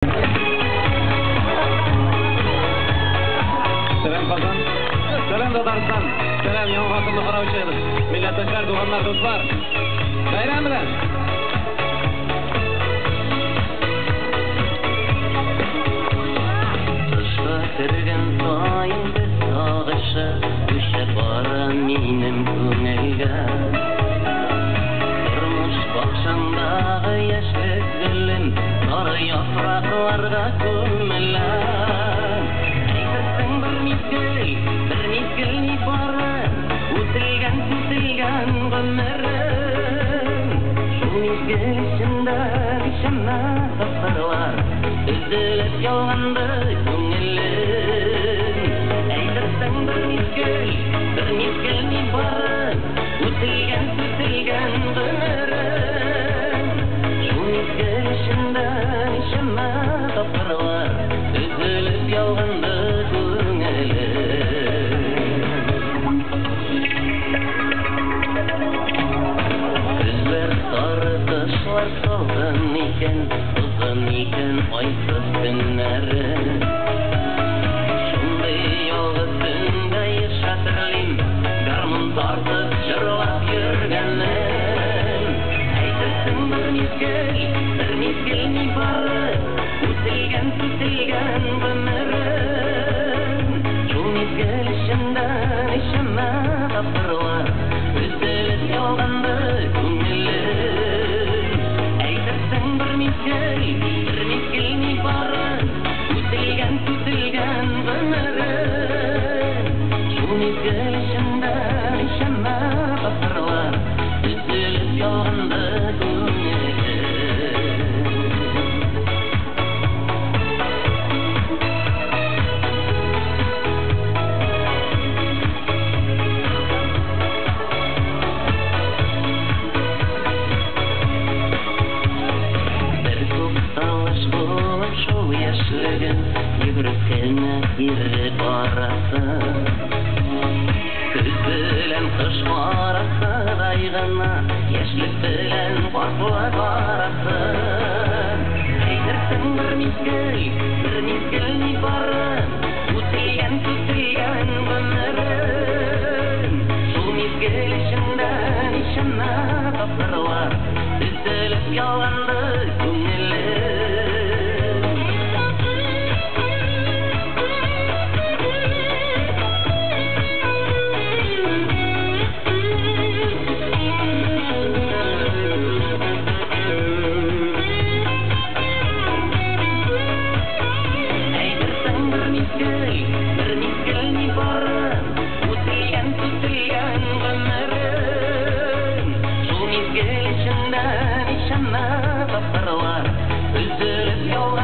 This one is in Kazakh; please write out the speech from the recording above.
Selam Kazan. Selam Dadariston. Selam yomon xotinni qarovchi. Millatdoshlar, dugonlar, do'stlar. Bayram bilan. Kirgen sayında sağışı düşe bara minim көңелге Тұрмыш бақшамдағы яшьлек гүлім сары япрақларға көмілем Әйтерсің бір мезгіл не бары өтілген ғұмырым Шул мезгіл ішінде нешама тапқырлар үзіліп ялғанды көңілім Әйтерсің бір мезгіл не бары өтілген ғұмырым Шул мезгіл ішінде нешама тапқырлар үзіліп ялғанды Salgın iken aysız günleri Şunday yalğız günde yaşatırlayım Garmın tartıp jırlap yürgenim Әйтерсің bir mezgil ne bары Өтілген ғұмырым Шул мезгіл ішінде нешама тапқырлар үзіліп ялғанды көңілім Bir mezgil ne bары өтілген ғұмырым Шул мезгіл ішінде нешама тапқырлар үзіліп ялғанды Yürükkene geri barası Küz bilen kış barası Daygına yaşlık bilen farklı barası Әйтерсің bir mezgil ne bары Өтілген ғұмырым Шул мезгіл ішінде нешама тапқырлар үзіліп ялғанды көңілім Üzülüp yolga